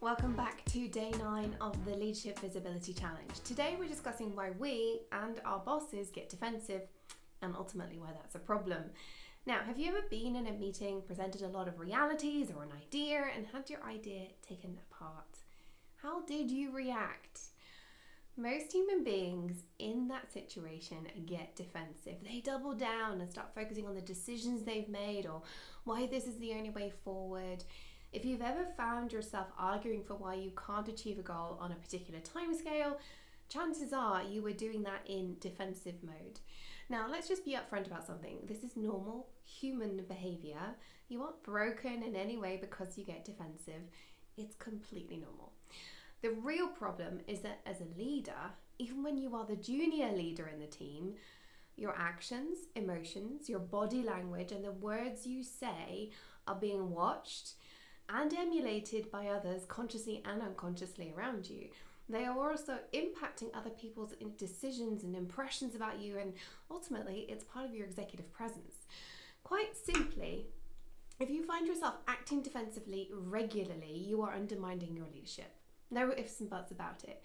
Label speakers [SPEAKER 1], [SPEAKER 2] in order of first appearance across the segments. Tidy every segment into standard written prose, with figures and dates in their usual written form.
[SPEAKER 1] Welcome back to day 9 of the Leadership Visibility Challenge. Today we're discussing why we and our bosses get defensive and ultimately why that's a problem. Now, have you ever been in a meeting, presented a lot of realities or an idea and had your idea taken apart? How did you react? Most human beings in that situation get defensive. They double down and start focusing on the decisions they've made or why this is the only way forward. If you've ever found yourself arguing for why you can't achieve a goal on a particular timescale, chances are you were doing that in defensive mode. Now, let's just be upfront about something. This is normal human behavior. You aren't broken in any way because you get defensive. It's completely normal. The real problem is that as a leader, even when you are the junior leader in the team, your actions, emotions, your body language, and the words you say are being watched and emulated by others consciously and unconsciously around you. They are also impacting other people's decisions and impressions about you, and ultimately it's part of your executive presence. Quite simply, if you find yourself acting defensively regularly, you are undermining your leadership. No ifs and buts about it.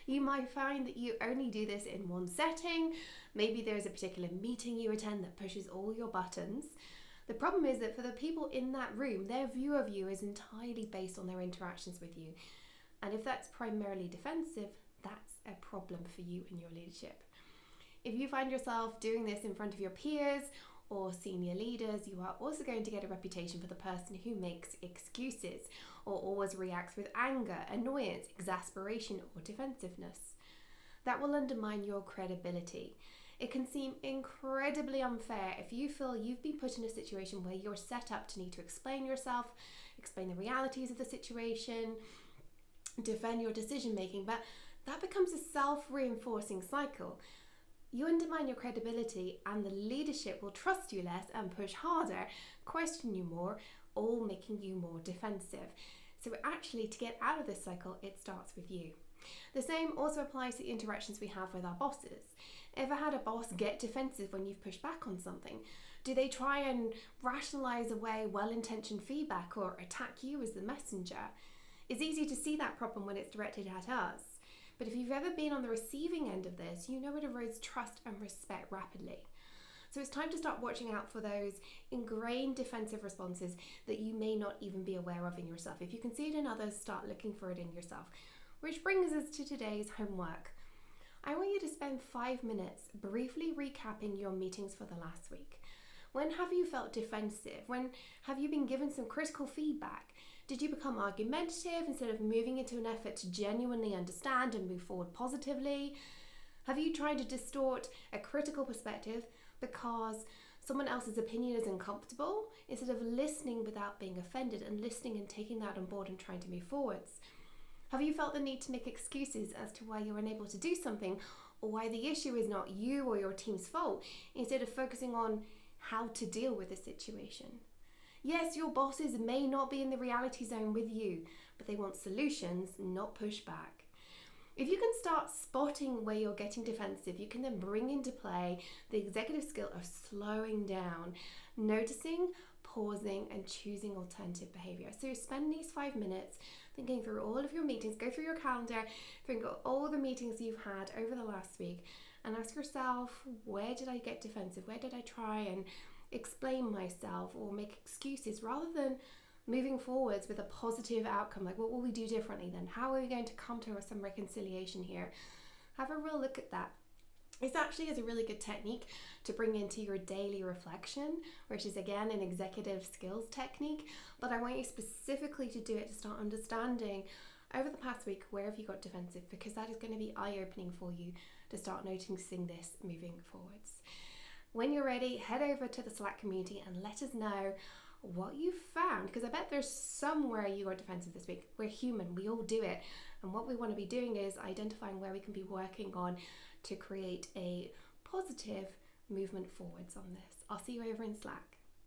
[SPEAKER 1] You might find that you only do this in one setting. Maybe there's a particular meeting you attend that pushes all your buttons. The problem is that for the people in that room, their view of you is entirely based on their interactions with you. And if that's primarily defensive, that's a problem for you and your leadership. If you find yourself doing this in front of your peers or senior leaders, you are also going to get a reputation for the person who makes excuses or always reacts with anger, annoyance, exasperation, or defensiveness. That will undermine your credibility. It can seem incredibly unfair if you feel you've been put in a situation where you're set up to need to explain yourself, explain the realities of the situation, defend your decision making, but that becomes a self-reinforcing cycle. You undermine your credibility and the leadership will trust you less and push harder, question you more, all making you more defensive. So actually, to get out of this cycle, it starts with you. The same also applies to the interactions we have with our bosses. Ever had a boss get defensive when you've pushed back on something? Do they try and rationalize away well-intentioned feedback or attack you as the messenger? It's easy to see that problem when it's directed at us. But if you've ever been on the receiving end of this, you know it erodes trust and respect rapidly. So it's time to start watching out for those ingrained defensive responses that you may not even be aware of in yourself. If you can see it in others, start looking for it in yourself. Which brings us to today's homework. I want you to spend 5 minutes briefly recapping your meetings for the last week. When have you felt defensive? When have you been given some critical feedback? Did you become argumentative instead of moving into an effort to genuinely understand and move forward positively? Have you tried to distort a critical perspective because someone else's opinion is uncomfortable instead of listening without being offended and listening and taking that on board and trying to move forwards? Have you felt the need to make excuses as to why you're unable to do something or why the issue is not you or your team's fault instead of focusing on how to deal with the situation? Yes, your bosses may not be in the reality zone with you, but they want solutions, not pushback. If you can start spotting where you're getting defensive, you can then bring into play the executive skill of slowing down, noticing, pausing, and choosing alternative behavior. So spend these 5 minutes thinking through all of your meetings, go through your calendar, think of all the meetings you've had over the last week, and ask yourself, where did I get defensive? Where did I try and explain myself or make excuses rather than moving forwards with a positive outcome? Like, what will we do differently then? How are we going to come to some reconciliation here? Have a real look at that. This actually is a really good technique to bring into your daily reflection, which is again an executive skills technique, but I want you specifically to do it to start understanding over the past week, where have you got defensive? Because that is going to be eye-opening for you to start noticing this moving forwards. When you're ready, head over to the Slack community and let us know what you found, because I bet there's somewhere you got defensive this week. We're human, we all do it. And what we want to be doing is identifying where we can be working on to create a positive movement forwards on this. I'll see you over in Slack.